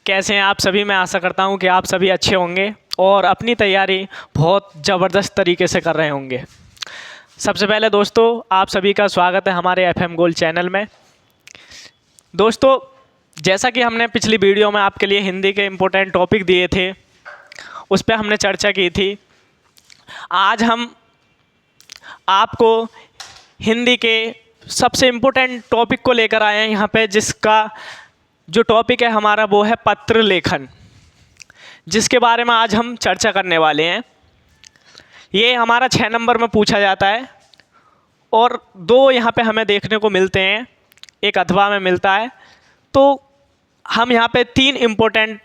कैसे हैं आप सभी। मैं आशा करता हूं कि आप सभी अच्छे होंगे और अपनी तैयारी बहुत ज़बरदस्त तरीके से कर रहे होंगे। सबसे पहले दोस्तों, आप सभी का स्वागत है हमारे FM गोल्ड चैनल में। दोस्तों, जैसा कि हमने पिछली वीडियो में आपके लिए हिंदी के इम्पोर्टेंट टॉपिक दिए थे, उस पर हमने चर्चा की थी। आज हम आपको हिंदी के सबसे इम्पोर्टेंट टॉपिक को लेकर आए हैं यहाँ पे, जिसका जो टॉपिक है हमारा वो है पत्र लेखन, जिसके बारे में आज हम चर्चा करने वाले हैं। ये हमारा 6 नंबर में पूछा जाता है और 2 यहाँ पे हमें देखने को मिलते हैं, एक अथवा में मिलता है। तो हम यहाँ पे 3 इम्पोर्टेंट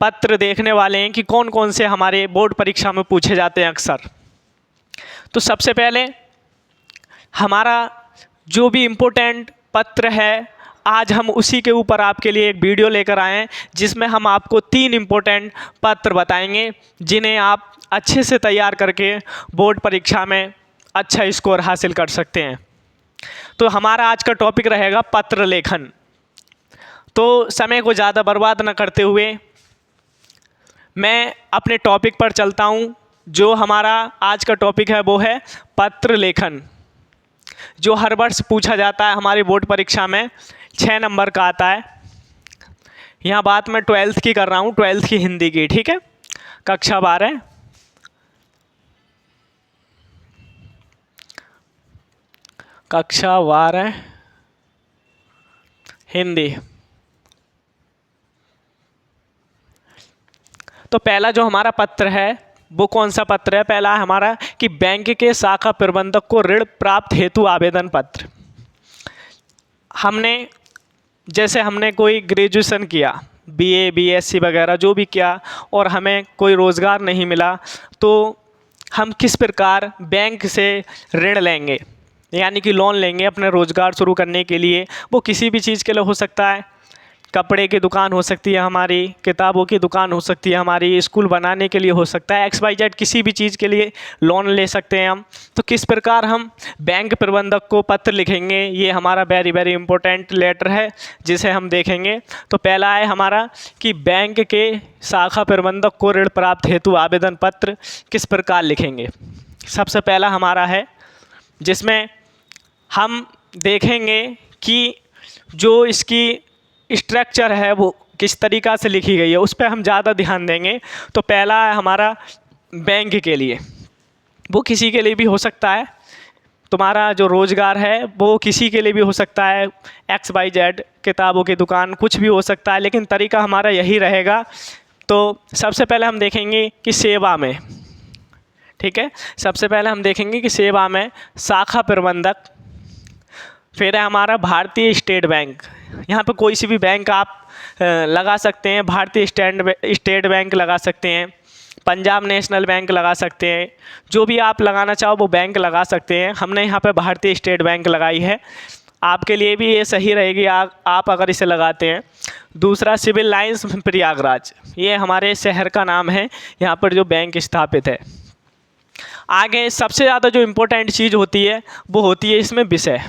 पत्र देखने वाले हैं कि कौन कौन से हमारे बोर्ड परीक्षा में पूछे जाते हैं अक्सर। तो सबसे पहले हमारा जो भी इम्पोर्टेंट पत्र है, आज हम उसी के ऊपर आपके लिए एक वीडियो लेकर आए हैं, जिसमें हम आपको 3 इम्पोर्टेंट पत्र बताएंगे, जिन्हें आप अच्छे से तैयार करके बोर्ड परीक्षा में अच्छा स्कोर हासिल कर सकते हैं। तो हमारा आज का टॉपिक रहेगा पत्र लेखन। तो समय को ज़्यादा बर्बाद न करते हुए मैं अपने टॉपिक पर चलता हूँ। जो हमारा आज का टॉपिक है वो है पत्र लेखन, जो हर वर्ष पूछा जाता है हमारी बोर्ड परीक्षा में। 6 नंबर का आता है। यहाँ बात मैं 12th की कर रहा हूँ, 12th की हिंदी की, ठीक है, कक्षा 12, कक्षा 12 हिंदी। तो पहला जो हमारा पत्र है वो कौन सा पत्र है? पहला है हमारा कि बैंक के शाखा प्रबंधक को ऋण प्राप्त हेतु आवेदन पत्र। हमने कोई ग्रेजुएशन किया, BA BSc वगैरह जो भी किया, और हमें कोई रोज़गार नहीं मिला, तो हम किस प्रकार बैंक से ऋण लेंगे, यानी कि लोन लेंगे अपने रोज़गार शुरू करने के लिए। वो किसी भी चीज़ के लिए हो सकता है, कपड़े की दुकान हो सकती है हमारी, किताबों की दुकान हो सकती है हमारी, स्कूल बनाने के लिए हो सकता है, XYZ किसी भी चीज़ के लिए लोन ले सकते हैं हम। तो किस प्रकार हम बैंक प्रबंधक को पत्र लिखेंगे, ये हमारा वेरी वेरी इंपॉर्टेंट लेटर है, जिसे हम देखेंगे। तो पहला है हमारा कि बैंक के शाखा प्रबंधक को ऋण प्राप्त हेतु आवेदन पत्र किस प्रकार लिखेंगे। सबसे पहला हमारा है, जिसमें हम देखेंगे कि जो इसकी स्ट्रक्चर है वो किस तरीक़ा से लिखी गई है, उस पर हम ज़्यादा ध्यान देंगे। तो पहला है हमारा बैंक के लिए, वो किसी के लिए भी हो सकता है, तुम्हारा जो रोज़गार है वो किसी के लिए भी हो सकता है, XYZ किताबों की दुकान, कुछ भी हो सकता है, लेकिन तरीका हमारा यही रहेगा। तो सबसे पहले हम देखेंगे कि सेवा में, ठीक है, सबसे पहले हम देखेंगे कि सेवा में शाखा प्रबंधक। फिर है हमारा भारतीय स्टेट बैंक, यहाँ पे कोई सी भी बैंक आप लगा सकते हैं, भारतीय स्टेट बैंक लगा सकते हैं, पंजाब नेशनल बैंक लगा सकते हैं, जो भी आप लगाना चाहो वो बैंक लगा सकते हैं। हमने यहाँ पे भारतीय स्टेट बैंक लगाई है, आपके लिए भी ये सही रहेगी आप अगर इसे लगाते हैं। दूसरा सिविल लाइंस प्रयागराज, ये हमारे शहर का नाम है, यहाँ पर जो बैंक स्थापित है। आगे सबसे ज़्यादा जो इम्पोर्टेंट चीज़ होती है वो होती है इसमें विषय।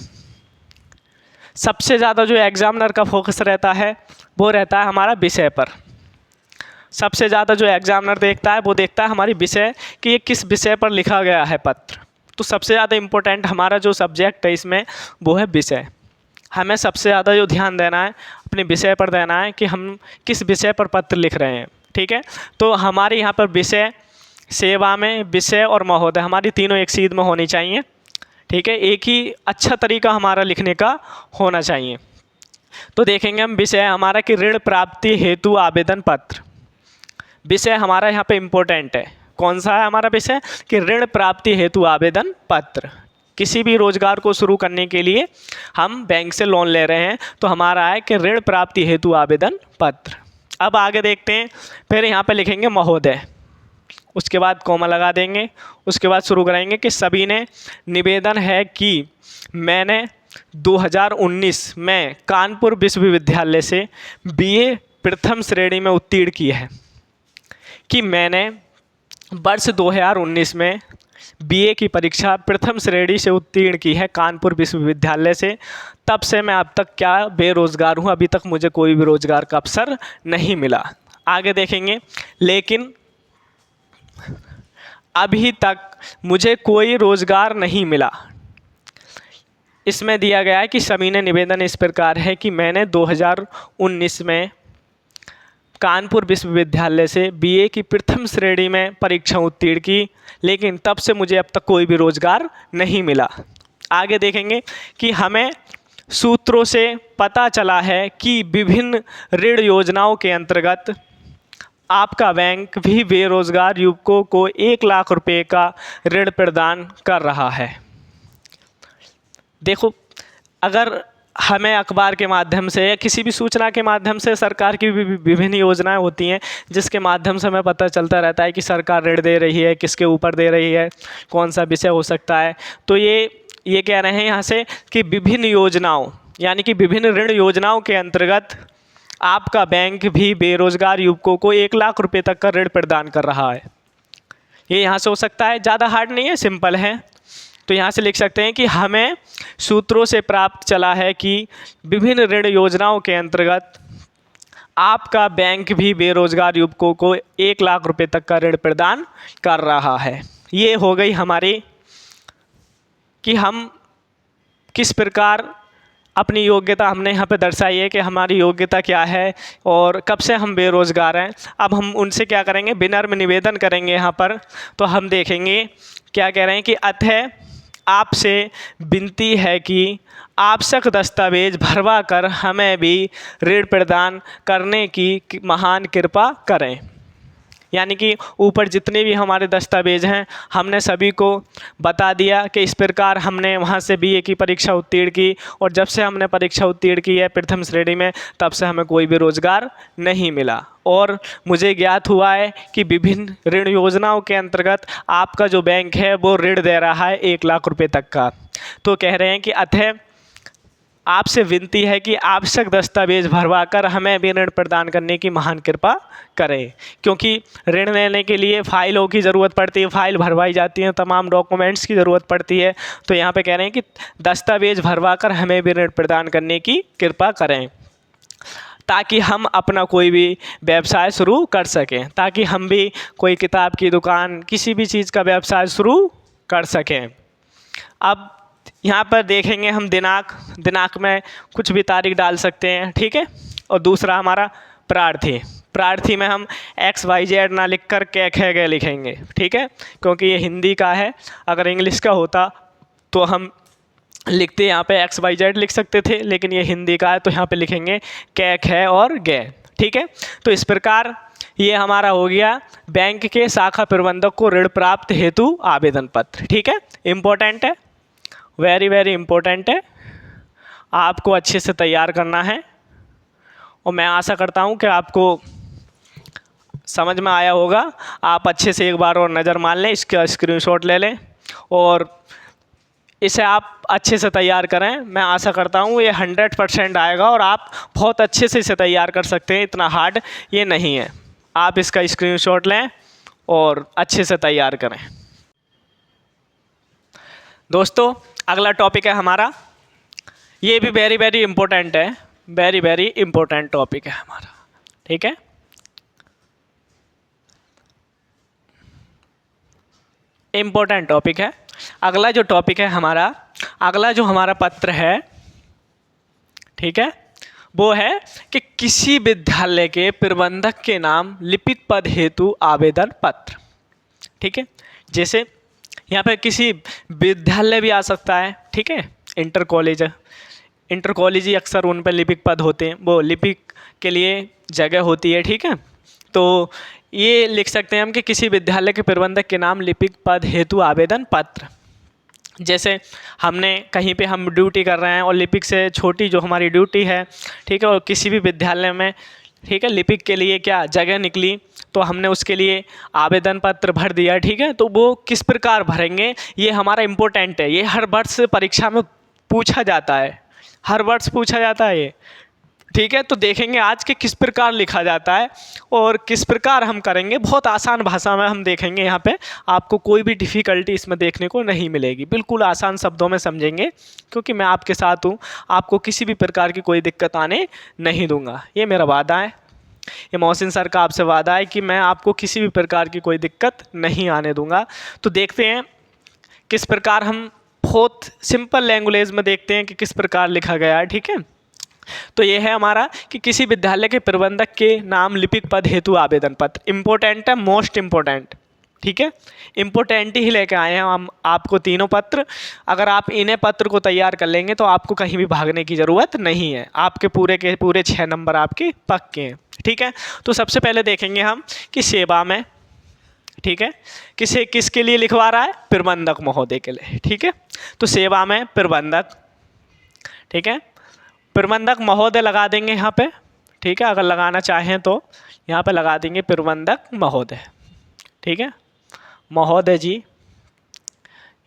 सबसे ज़्यादा जो एग्ज़ामिनर का फोकस रहता है वो रहता है हमारा विषय पर। सबसे ज़्यादा जो एग्ज़ामिनर देखता है वो देखता है हमारी विषय, कि ये किस विषय पर लिखा गया है पत्र। तो सबसे ज़्यादा इम्पोर्टेंट हमारा जो सब्जेक्ट है इसमें वो है विषय। हमें सबसे ज़्यादा जो ध्यान देना है अपने विषय पर देना है कि हम किस विषय पर पत्र लिख रहे हैं, ठीक है। तो हमारे यहाँ पर विषय, सेवा में विषय और महोदय, हमारी तीनों एक सीध में होनी चाहिए, ठीक है। एक ही अच्छा तरीका हमारा लिखने का होना चाहिए। तो देखेंगे हम विषय हमारा कि ऋण प्राप्ति हेतु आवेदन पत्र। विषय हमारा यहाँ पे इम्पोर्टेंट है। कौन सा है हमारा विषय? कि ऋण प्राप्ति हेतु आवेदन पत्र। किसी भी रोजगार को शुरू करने के लिए हम बैंक से लोन ले रहे हैं, तो हमारा है कि ऋण प्राप्ति हेतु आवेदन पत्र। अब आगे देखते हैं, फिर यहाँ पे लिखेंगे महोदय, उसके बाद कॉमा लगा देंगे, उसके बाद शुरू करेंगे कि सभी ने निवेदन है कि मैंने 2019 में कानपुर विश्वविद्यालय से BA प्रथम श्रेणी में उत्तीर्ण की है, कि मैंने वर्ष 2019 में बीए की परीक्षा प्रथम श्रेणी से उत्तीर्ण की है कानपुर विश्वविद्यालय से, तब से मैं अब तक क्या बेरोज़गार हूँ, अभी तक मुझे कोई भी रोज़गार का अवसर नहीं मिला। आगे देखेंगे, लेकिन अभी तक मुझे कोई रोज़गार नहीं मिला। इसमें दिया गया है कि सभी ने निवेदन इस प्रकार है कि मैंने 2019 में कानपुर विश्वविद्यालय से बीए की प्रथम श्रेणी में परीक्षा उत्तीर्ण की, लेकिन तब से मुझे अब तक कोई भी रोज़गार नहीं मिला। आगे देखेंगे कि हमें सूत्रों से पता चला है कि विभिन्न ऋण योजनाओं के अंतर्गत आपका बैंक भी बेरोज़गार युवकों को 1 लाख रुपए का ऋण प्रदान कर रहा है। देखो, अगर हमें अखबार के माध्यम से या किसी भी सूचना के माध्यम से सरकार की भी विभिन्न योजनाएं होती हैं, जिसके माध्यम से हमें पता चलता रहता है कि सरकार ऋण दे रही है, किसके ऊपर दे रही है, कौन सा विषय हो सकता है। तो ये कह रहे हैं यहाँ से कि विभिन्न योजनाओं यानी कि विभिन्न ऋण योजनाओं के अंतर्गत आपका बैंक भी बेरोज़गार युवकों को 1 लाख रुपए तक का ऋण प्रदान कर रहा है। ये यहाँ से हो सकता है, ज़्यादा हार्ड नहीं है, सिंपल है। तो यहाँ से लिख सकते हैं कि हमें सूत्रों से प्राप्त चला है कि विभिन्न ऋण योजनाओं के अंतर्गत आपका बैंक भी बेरोज़गार युवकों को 1 लाख रुपए तक का ऋण प्रदान कर रहा है। ये हो गई हमारी कि हम किस प्रकार अपनी योग्यता हमने यहाँ पे दर्शाई है कि हमारी योग्यता क्या है और कब से हम बेरोज़गार हैं। अब हम उनसे क्या करेंगे, विनम्र निवेदन करेंगे यहाँ पर। तो हम देखेंगे क्या कह रहे हैं कि अतः आपसे विनती है कि आवश्यक दस्तावेज भरवा कर हमें भी ऋण प्रदान करने की महान कृपा करें। यानी कि ऊपर जितने भी हमारे दस्तावेज हैं हमने सभी को बता दिया कि इस प्रकार हमने वहाँ से बीए की परीक्षा उत्तीर्ण की, और जब से हमने परीक्षा उत्तीर्ण की है प्रथम श्रेणी में, तब से हमें कोई भी रोज़गार नहीं मिला। और मुझे ज्ञात हुआ है कि विभिन्न ऋण योजनाओं के अंतर्गत आपका जो बैंक है वो ऋण दे रहा है 1 लाख रुपए तक का। तो कह रहे हैं कि अतः आपसे विनती है कि आवश्यक दस्तावेज भरवा कर हमें भी ऋण प्रदान करने की महान कृपा करें, क्योंकि ऋण लेने के लिए फ़ाइलों की ज़रूरत पड़ती है, फ़ाइल भरवाई जाती है, तमाम डॉक्यूमेंट्स की ज़रूरत पड़ती है। तो यहाँ पे कह रहे हैं कि दस्तावेज भरवा कर हमें भी ऋण प्रदान करने की कृपा करें, ताकि हम अपना कोई भी व्यवसाय शुरू कर सकें, ताकि हम भी कोई किताब की दुकान, किसी भी चीज़ का व्यवसाय शुरू कर सकें। अब यहाँ पर देखेंगे हम दिनांक में कुछ भी तारीख डाल सकते हैं, ठीक है। और दूसरा हमारा प्रार्थी में हम XYZ ना लिख कर कै खे गए लिखेंगे, ठीक है, क्योंकि ये हिंदी का है। अगर इंग्लिश का होता तो हम लिखते यहाँ पे XYZ लिख सकते थे, लेकिन ये हिंदी का है तो यहाँ पे लिखेंगे कै खे और गे, ठीक है। तो इस प्रकार ये हमारा हो गया बैंक के शाखा प्रबंधक को ऋण प्राप्त हेतु आवेदन पत्र, ठीक है। इम्पोर्टेंट है, वेरी वेरी इम्पोर्टेंट है, आपको अच्छे से तैयार करना है। और मैं आशा करता हूँ कि आपको समझ में आया होगा। आप अच्छे से एक बार और नज़र मार लें, इसका स्क्रीनशॉट ले लें और इसे आप अच्छे से तैयार करें। मैं आशा करता हूँ ये 100% आएगा और आप बहुत अच्छे से इसे तैयार कर सकते हैं, इतना हार्ड ये नहीं है। आप इसका स्क्रीनशॉट लें और अच्छे से तैयार करें। दोस्तों, अगला टॉपिक है हमारा, ये भी वेरी वेरी इम्पोर्टेंट है, वेरी वेरी इम्पोर्टेंट टॉपिक है हमारा, ठीक है। इम्पोर्टेंट टॉपिक है। अगला जो टॉपिक है हमारा, अगला जो हमारा पत्र है, ठीक है, वो है कि किसी विद्यालय के प्रबंधक के नाम लिपिक पद हेतु आवेदन पत्र, ठीक है। जैसे यहाँ पे किसी विद्यालय भी आ सकता है, ठीक है, इंटर कॉलेज ही अक्सर उन पर लिपिक पद होते हैं, वो लिपिक के लिए जगह होती है, ठीक है। तो ये लिख सकते हैं हम कि किसी विद्यालय के प्रबंधक के नाम लिपिक पद हेतु आवेदन पत्र। जैसे हमने कहीं पे हम ड्यूटी कर रहे हैं और लिपिक से छोटी जो हमारी ड्यूटी है, ठीक है, और किसी भी विद्यालय में, ठीक है, लिपिक के लिए क्या जगह निकली तो हमने उसके लिए आवेदन पत्र भर दिया, ठीक है। तो वो किस प्रकार भरेंगे ये हमारा इम्पोर्टेंट है, ये हर वर्ष परीक्षा में पूछा जाता है, हर वर्ष पूछा जाता है ये। ठीक है, तो देखेंगे आज के किस प्रकार लिखा जाता है और किस प्रकार हम करेंगे। बहुत आसान भाषा में हम देखेंगे, यहाँ पे आपको कोई भी डिफ़िकल्टी इसमें देखने को नहीं मिलेगी, बिल्कुल आसान शब्दों में समझेंगे, क्योंकि मैं आपके साथ हूँ। आपको किसी भी प्रकार की कोई दिक्कत आने नहीं दूंगा, ये मेरा वादा है, ये मोहसिन सर का आपसे वादा है कि मैं आपको किसी भी प्रकार की कोई दिक्कत नहीं आने दूंगा। तो देखते हैं किस प्रकार हम बहुत सिंपल लैंग्वेज में देखते हैं कि किस प्रकार लिखा गया है। ठीक है, तो ये है हमारा कि किसी विद्यालय के प्रबंधक के नाम लिपिक पद हेतु आवेदन पत्र। इम्पोर्टेंट है, मोस्ट इम्पोर्टेंट। ठीक है, इम्पोर्टेंट ही लेके आए हैं हम आपको तीनों पत्र। अगर आप इन्हें पत्र को तैयार कर लेंगे तो आपको कहीं भी भागने की ज़रूरत नहीं है, आपके पूरे के पूरे 6 नंबर आपके पक्के हैं। ठीक है, तो सबसे पहले देखेंगे हम कि सेवा में, ठीक है, किसके लिए लिखवा रहा है, प्रबंधक महोदय के लिए। ठीक है, तो सेवा में प्रबंधक, ठीक है, प्रबंधक महोदय लगा देंगे यहाँ पे। ठीक है, अगर लगाना चाहें तो यहाँ पे लगा देंगे प्रबंधक महोदय। ठीक है, महोदय जी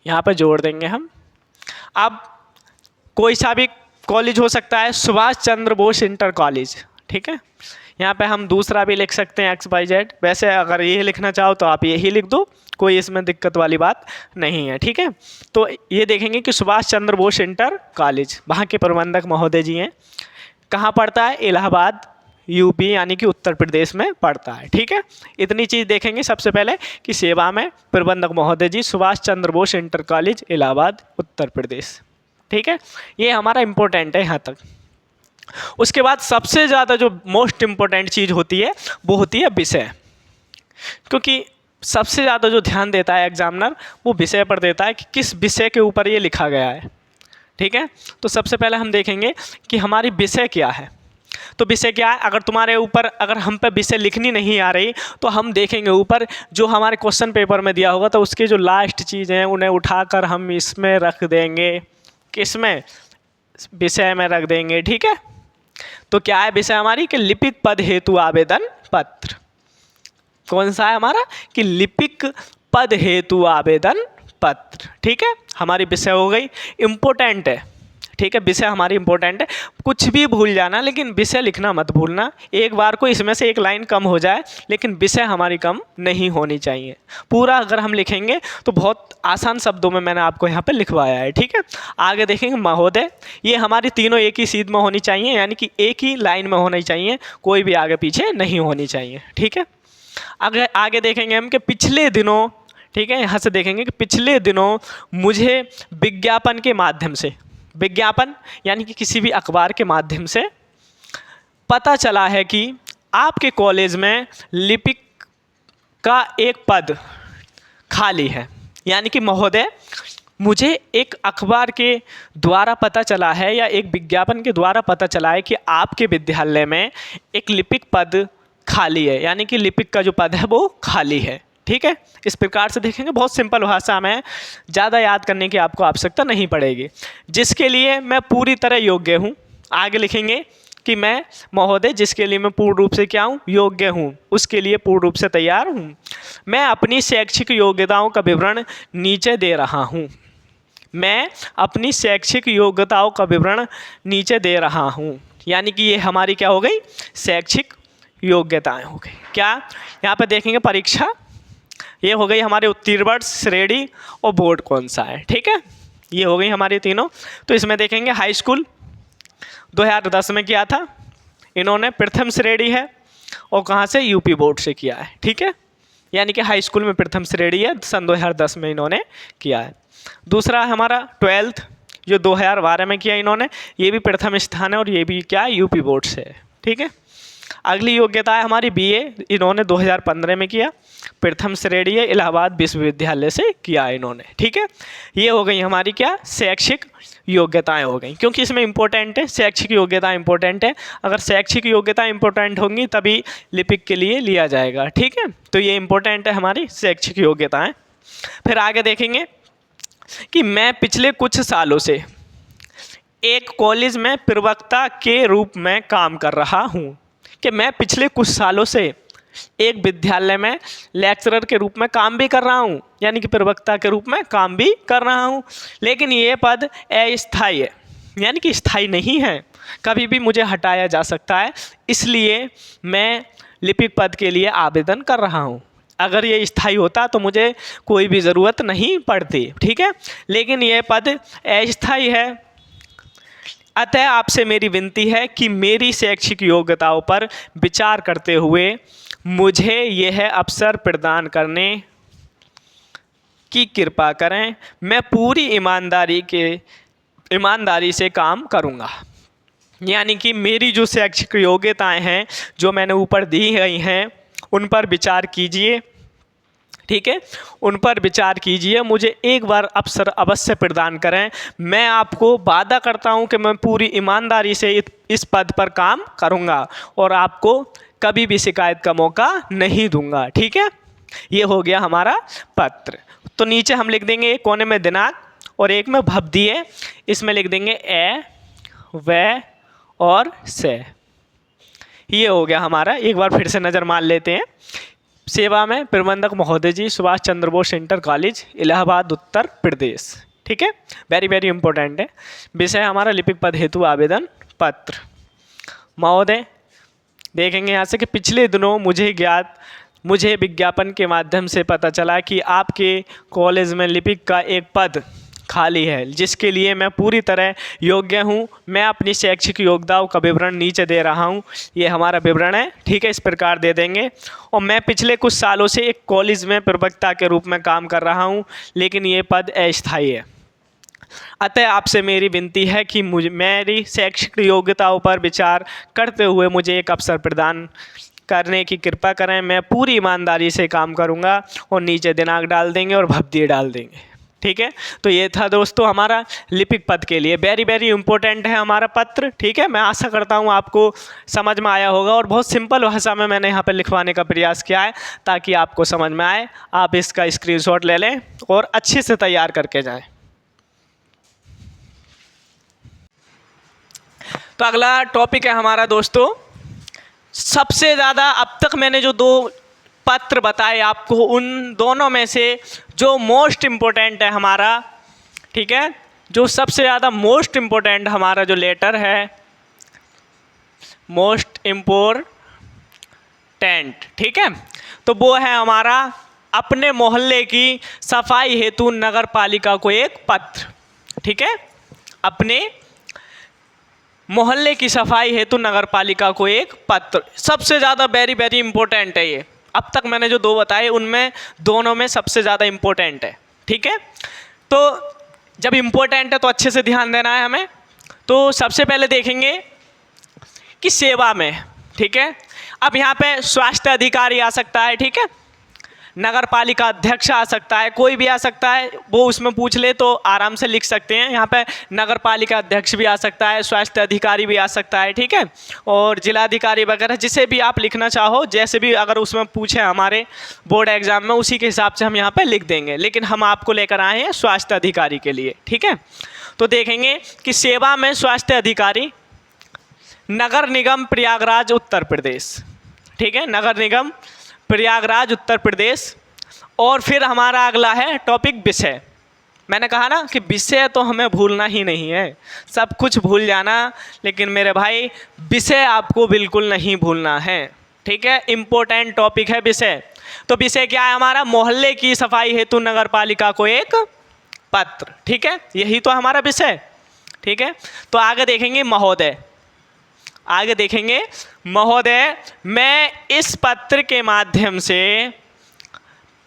यहाँ पे जोड़ देंगे हम। अब कोई सा भी कॉलेज हो सकता है, सुभाष चंद्र बोस इंटर कॉलेज। ठीक है, यहाँ पे हम दूसरा भी लिख सकते हैं XYZ। वैसे अगर ये लिखना चाहो तो आप यही लिख दो, कोई इसमें दिक्कत वाली बात नहीं है। ठीक है, तो ये देखेंगे कि सुभाष चंद्र बोस इंटर कॉलेज, वहाँ के प्रबंधक महोदय जी हैं। कहाँ पड़ता है, इलाहाबाद UP यानी कि उत्तर प्रदेश में पड़ता है। ठीक है, इतनी चीज़ देखेंगे सबसे पहले कि सेवा में प्रबंधक महोदय जी, सुभाष चंद्र बोस इंटर कॉलेज, इलाहाबाद उत्तर प्रदेश। ठीक है, ये हमारा इम्पोर्टेंट है यहाँ तक। उसके बाद सबसे ज़्यादा जो मोस्ट इम्पोर्टेंट चीज़ होती है वो होती है विषय, क्योंकि सबसे ज़्यादा जो ध्यान देता है एग्जामिनर वो विषय पर देता है कि किस विषय के ऊपर ये लिखा गया है। ठीक है, तो सबसे पहले हम देखेंगे कि हमारी विषय क्या है। तो विषय क्या है, अगर तुम्हारे ऊपर, अगर हम पे विषय लिखनी नहीं आ रही तो हम देखेंगे ऊपर जो हमारे क्वेश्चन पेपर में दिया होगा, तो उसके जो लास्ट चीज़ें हैं उन्हें उठाकर हम इसमें रख देंगे, किसमें, विषय में रख देंगे। ठीक है, तो क्या है विषय हमारी कि लिपिक पद हेतु आवेदन पत्र। कौन सा है हमारा कि लिपिक पद हेतु आवेदन पत्र। ठीक है, हमारी विषय हो गई, इम्पोर्टेंट है। ठीक है, विषय हमारी इम्पोर्टेंट है, कुछ भी भूल जाना लेकिन विषय लिखना मत भूलना। एक बार को इसमें से एक लाइन कम हो जाए लेकिन विषय हमारी कम नहीं होनी चाहिए। पूरा अगर हम लिखेंगे तो बहुत आसान शब्दों में मैंने आपको यहाँ पे लिखवाया है। ठीक है, आगे देखेंगे महोदय, ये हमारी तीनों एक ही सीध में होनी चाहिए, यानी कि एक ही लाइन में होनी चाहिए, कोई भी आगे पीछे नहीं होनी चाहिए। ठीक है, आगे देखेंगे हम कि पिछले दिनों, ठीक है, यहाँ से देखेंगे कि पिछले दिनों मुझे विज्ञापन के माध्यम से, विज्ञापन यानी कि किसी भी अखबार के माध्यम से पता चला है कि आपके कॉलेज में लिपिक का एक पद खाली है। यानी कि महोदय, मुझे एक अखबार के द्वारा पता चला है या एक विज्ञापन के द्वारा पता चला है कि आपके विद्यालय में एक लिपिक पद खाली है, यानी कि लिपिक का जो पद है वो खाली है। ठीक है, इस प्रकार से देखेंगे, बहुत सिंपल भाषा में, ज़्यादा याद करने की आपको आवश्यकता नहीं पड़ेगी, जिसके लिए मैं पूरी तरह योग्य हूँ। आगे लिखेंगे कि मैं महोदय, जिसके लिए मैं पूर्ण रूप से क्या हूँ, योग्य हूँ, उसके लिए पूर्ण रूप से तैयार हूँ। मैं अपनी शैक्षिक योग्यताओं का विवरण नीचे दे रहा हूँ। मैं अपनी शैक्षिक योग्यताओं का विवरण नीचे दे रहा हूँ, यानी कि ये हमारी क्या हो गई, शैक्षिक योग्यताएं हो गई। क्या यहाँ पे देखेंगे परीक्षा, ये हो गई हमारे उत्तीर्ण वर्ष, श्रेणी और बोर्ड कौन सा है। ठीक है, ये हो गई हमारी तीनों। तो इसमें देखेंगे हाई स्कूल 2010 में किया था इन्होंने, प्रथम श्रेणी है, और कहाँ से, UP बोर्ड से किया है। ठीक है, यानी कि हाई स्कूल में प्रथम श्रेणी है, सन 2010 में इन्होंने किया है। दूसरा हमारा 12th जो 2012 में किया इन्होंने, ये भी प्रथम स्थान है और ये भी क्या, UP बोर्ड से है। ठीक है, अगली योग्यता है हमारी BA, इन्होंने 2015 में किया, प्रथम श्रेणी है, इलाहाबाद विश्वविद्यालय से किया इन्होंने। ठीक है, ये हो गई हमारी क्या, शैक्षिक योग्यताएं हो गई, क्योंकि इसमें इंपॉर्टेंट है, शैक्षिक योग्यता इंपॉर्टेंट है। अगर शैक्षिक योग्यता इंपॉर्टेंट होंगी तभी लिपिक के लिए लिया जाएगा। ठीक है, तो ये इंपॉर्टेंट है हमारी शैक्षिक योग्यताएं। फिर आगे देखेंगे कि मैं पिछले कुछ सालों से एक कॉलेज में प्रवक्ता के रूप में काम कर रहा हूँ, कि मैं पिछले कुछ सालों से एक विद्यालय में लेक्चरर के रूप में काम भी कर रहा हूँ, यानी कि प्रवक्ता के रूप में काम भी कर रहा हूँ, लेकिन ये पद अस्थायी है, यानी कि स्थायी नहीं है। कभी भी मुझे हटाया जा सकता है, इसलिए मैं लिपिक पद के लिए आवेदन कर रहा हूँ। अगर ये स्थायी होता तो मुझे कोई भी ज़रूरत नहीं पड़ती, ठीक है, लेकिन ये पद अस्थायी है। अतः आपसे मेरी विनती है कि मेरी शैक्षिक योग्यताओं पर विचार करते हुए मुझे यह अवसर प्रदान करने की कृपा करें। मैं पूरी ईमानदारी से काम करूंगा। यानी कि मेरी जो शैक्षिक योग्यताएं हैं जो मैंने ऊपर दी गई हैं उन पर विचार कीजिए, ठीक है, उन पर विचार कीजिए, मुझे एक बार अवसर अवश्य प्रदान करें। मैं आपको वादा करता हूं कि मैं पूरी ईमानदारी से इस पद पर काम करूंगा और आपको कभी भी शिकायत का मौका नहीं दूंगा, ठीक है। ये हो गया हमारा पत्र। तो नीचे हम लिख देंगे एक कोने में दिनांक और एक में भवदीय, इसमें लिख देंगे ए, व और से। ये हो गया हमारा। एक बार फिर से नज़र मार लेते हैं। सेवा में प्रबंधक महोदय जी, सुभाष चंद्र बोस इंटर कॉलेज, इलाहाबाद, उत्तर प्रदेश, ठीक है, वेरी वेरी इंपॉर्टेंट है। विषय हमारा लिपिक पद हेतु आवेदन पत्र। महोदय देखेंगे यहाँ से कि पिछले दिनों मुझे विज्ञापन के माध्यम से पता चला कि आपके कॉलेज में लिपिक का एक पद खाली है, जिसके लिए मैं पूरी तरह योग्य हूँ। मैं अपनी शैक्षिक योग्यताओं का विवरण नीचे दे रहा हूँ। ये हमारा विवरण है, ठीक है, इस प्रकार दे देंगे। और मैं पिछले कुछ सालों से एक कॉलेज में प्रवक्ता के रूप में काम कर रहा हूँ, लेकिन ये पद अस्थायी है। अतः आपसे मेरी विनती है कि मेरी शैक्षिक योग्यताओं पर विचार करते हुए मुझे एक अवसर प्रदान करने की कृपा करें। मैं पूरी ईमानदारी से काम करूंगा। और नीचे दिनांक डाल देंगे और भवदीय डाल देंगे, ठीक है। तो ये था दोस्तों हमारा लिपिक पद के लिए। वेरी वेरी इंपॉर्टेंट है हमारा पत्र, ठीक है। मैं आशा करता हूँ आपको समझ में आया होगा और बहुत सिंपल भाषा में मैंने यहाँ पर लिखवाने का प्रयास किया है ताकि आपको समझ में आए। आप इसका स्क्रीनशॉट ले लें और अच्छे से तैयार करके जाएं। तो अगला टॉपिक है हमारा दोस्तों, सबसे ज़्यादा अब तक मैंने जो दो पत्र बताए आपको, उन दोनों में से जो मोस्ट इम्पोर्टेंट है हमारा, ठीक है, जो सबसे ज़्यादा मोस्ट इम्पोर्टेंट हमारा जो लेटर है, मोस्ट इम्पोर्टेंट, ठीक है, तो वो है हमारा अपने मोहल्ले की सफाई हेतु नगर पालिका को एक पत्र, ठीक है। अपने मोहल्ले की सफाई हेतु नगर पालिका को एक पत्र, सबसे ज़्यादा वेरी वेरी इंपॉर्टेंट है ये। अब तक मैंने जो दो बताए उनमें दोनों में सबसे ज़्यादा इम्पोर्टेंट है, ठीक है। तो जब इम्पोर्टेंट है तो अच्छे से ध्यान देना है हमें। तो सबसे पहले देखेंगे कि सेवा में, ठीक है, अब यहाँ पे स्वास्थ्य अधिकारी आ सकता है, ठीक है, नगर पालिका अध्यक्ष आ सकता है, कोई भी आ सकता है, वो उसमें पूछ ले तो आराम से लिख सकते हैं। यहाँ पे नगर पालिका अध्यक्ष भी आ सकता है, स्वास्थ्य अधिकारी भी आ सकता है, ठीक है, और जिलाधिकारी वगैरह, जिसे भी आप लिखना चाहो, जैसे भी अगर उसमें पूछे हमारे बोर्ड एग्जाम में, उसी के हिसाब से हम यहाँ पे लिख देंगे। लेकिन हम आपको लेकर आए हैं स्वास्थ्य अधिकारी के लिए, ठीक है। तो देखेंगे कि सेवा में स्वास्थ्य अधिकारी, नगर निगम प्रयागराज उत्तर प्रदेश, ठीक है, नगर निगम प्रयागराज उत्तर प्रदेश। और फिर हमारा अगला है टॉपिक विषय। मैंने कहा ना कि विषय तो हमें भूलना ही नहीं है, सब कुछ भूल जाना, लेकिन मेरे भाई विषय आपको बिल्कुल नहीं भूलना है, ठीक है, इम्पोर्टेंट टॉपिक है विषय। तो विषय क्या है हमारा, मोहल्ले की सफाई हेतु नगर पालिका को एक पत्र, ठीक है, यही तो हमारा विषय, ठीक है। तो आगे देखेंगे महोदय, आगे देखेंगे महोदय, मैं इस पत्र के माध्यम से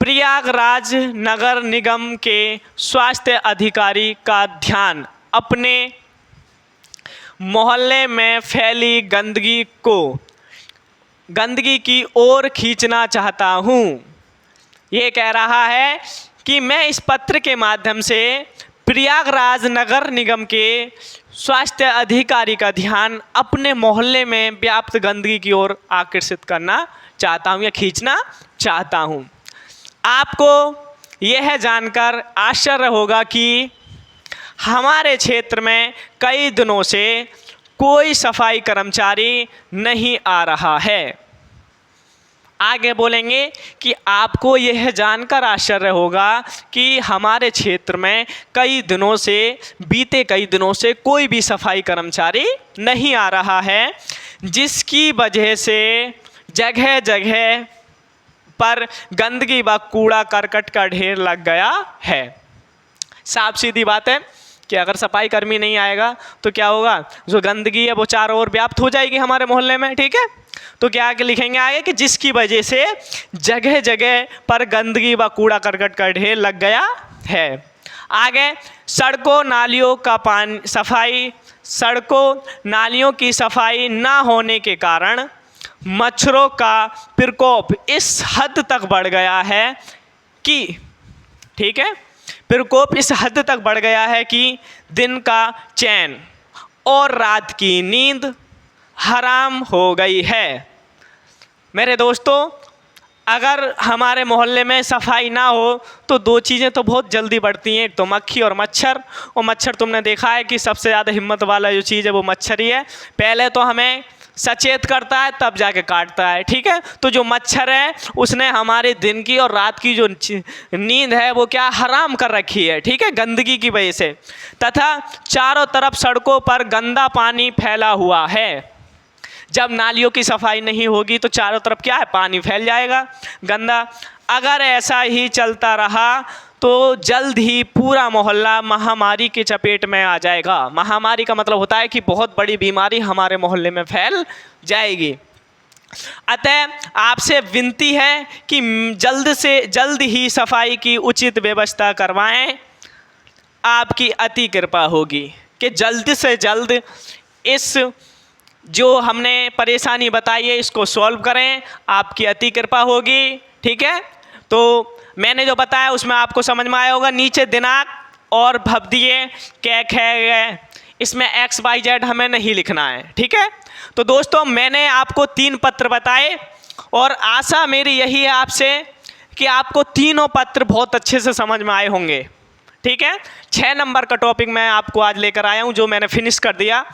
प्रयागराज नगर निगम के स्वास्थ्य अधिकारी का ध्यान अपने मोहल्ले में फैली गंदगी की ओर खींचना चाहता हूँ। ये कह रहा है कि मैं इस पत्र के माध्यम से प्रयागराज नगर निगम के स्वास्थ्य अधिकारी का ध्यान अपने मोहल्ले में व्याप्त गंदगी की ओर आकर्षित करना चाहता हूँ या खींचना चाहता हूँ। आपको यह जानकर आश्चर्य होगा कि हमारे क्षेत्र में कई दिनों से कोई सफाई कर्मचारी नहीं आ रहा है। आगे बोलेंगे कि आपको यह जानकर आश्चर्य होगा कि हमारे क्षेत्र में बीते कई दिनों से कोई भी सफाई कर्मचारी नहीं आ रहा है, जिसकी वजह से जगह जगह पर गंदगी व कूड़ा करकट का ढेर लग गया है। साफ सीधी बात है कि अगर सफाई कर्मी नहीं आएगा तो क्या होगा, जो गंदगी है वो चारों ओर व्याप्त हो जाएगी हमारे मोहल्ले में। ठीक है, तो क्या आगे लिखेंगे आगे कि जिसकी वजह से जगह जगह पर गंदगी व कूड़ा करकट का ढेर लग गया है। आगे सड़कों नालियों की सफाई ना होने के कारण मच्छरों का प्रकोप इस हद तक बढ़ गया है कि, ठीक है, प्रकोप इस हद तक बढ़ गया है कि दिन का चैन और रात की नींद हराम हो गई है। मेरे दोस्तों, अगर हमारे मोहल्ले में सफाई ना हो तो दो चीज़ें तो बहुत जल्दी बढ़ती हैं, एक तो मक्खी और मच्छर। और मच्छर तुमने देखा है कि सबसे ज़्यादा हिम्मत वाला जो चीज़ है वो मच्छर ही है। पहले तो हमें सचेत करता है तब जाके काटता है। ठीक है, तो जो मच्छर है उसने हमारे दिन की और रात की जो नींद है वो क्या हराम कर रखी है। ठीक है, गंदगी की वजह से। तथा चारों तरफ सड़कों पर गंदा पानी फैला हुआ है। जब नालियों की सफाई नहीं होगी तो चारों तरफ क्या है, पानी फैल जाएगा गंदा। अगर ऐसा ही चलता रहा तो जल्द ही पूरा मोहल्ला महामारी के चपेट में आ जाएगा। महामारी का मतलब होता है कि बहुत बड़ी बीमारी हमारे मोहल्ले में फैल जाएगी। अतः आपसे विनती है कि जल्द से जल्द ही सफाई की उचित व्यवस्था करवाएं। आपकी अति कृपा होगी कि जल्द से जल्द इस जो हमने परेशानी बताई है इसको सॉल्व करें। आपकी अति कृपा होगी। ठीक है, तो मैंने जो बताया उसमें आपको समझ में आया होगा। नीचे दिनांक और भवदीय कैक है, इसमें XYZ हमें नहीं लिखना है। ठीक है, तो दोस्तों मैंने आपको 3 पत्र बताए और आशा मेरी यही है आपसे कि आपको तीनों पत्र बहुत अच्छे से समझ में आए होंगे। ठीक है, 6 नंबर का टॉपिक मैं आपको आज लेकर आया हूँ जो मैंने फिनिश कर दिया।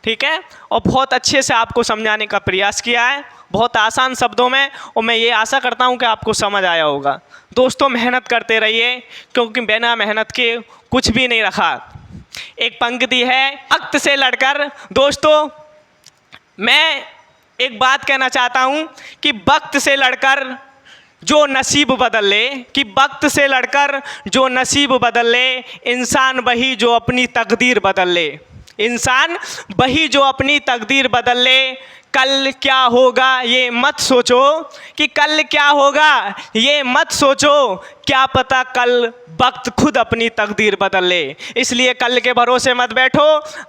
ठीक है, और बहुत अच्छे से आपको समझाने का प्रयास किया है, बहुत आसान शब्दों में, और मैं ये आशा करता हूँ कि आपको समझ आया होगा। दोस्तों मेहनत करते रहिए, क्योंकि बिना मेहनत के कुछ भी नहीं रखा। एक पंक्ति है, वक्त से लड़कर। दोस्तों मैं एक बात कहना चाहता हूँ कि वक्त से लड़कर जो नसीब बदल ले, कि वक्त से लड़कर जो नसीब बदल ले, इंसान वही जो अपनी तकदीर बदल ले। इंसान वही जो अपनी तकदीर बदल ले। कल क्या होगा ये मत सोचो, कि कल क्या होगा ये मत सोचो, क्या पता कल वक्त खुद अपनी तकदीर बदल ले। इसलिए कल के भरोसे मत बैठो,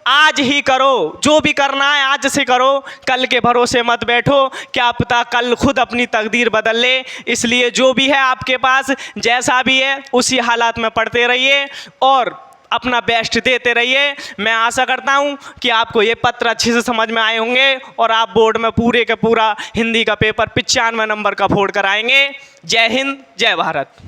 आज ही करो, जो भी करना है आज से करो, कल के भरोसे मत बैठो, क्या पता कल खुद अपनी तकदीर बदल ले। इसलिए जो भी है आपके पास, जैसा भी है उसी हालात में पढ़ते रहिए और अपना बेस्ट देते रहिए। मैं आशा करता हूं कि आपको ये पत्र अच्छे से समझ में आए होंगे और आप बोर्ड में पूरे का पूरा हिंदी का पेपर 95 नंबर का फोड़ कर आएंगे। जय हिंद, जय भारत।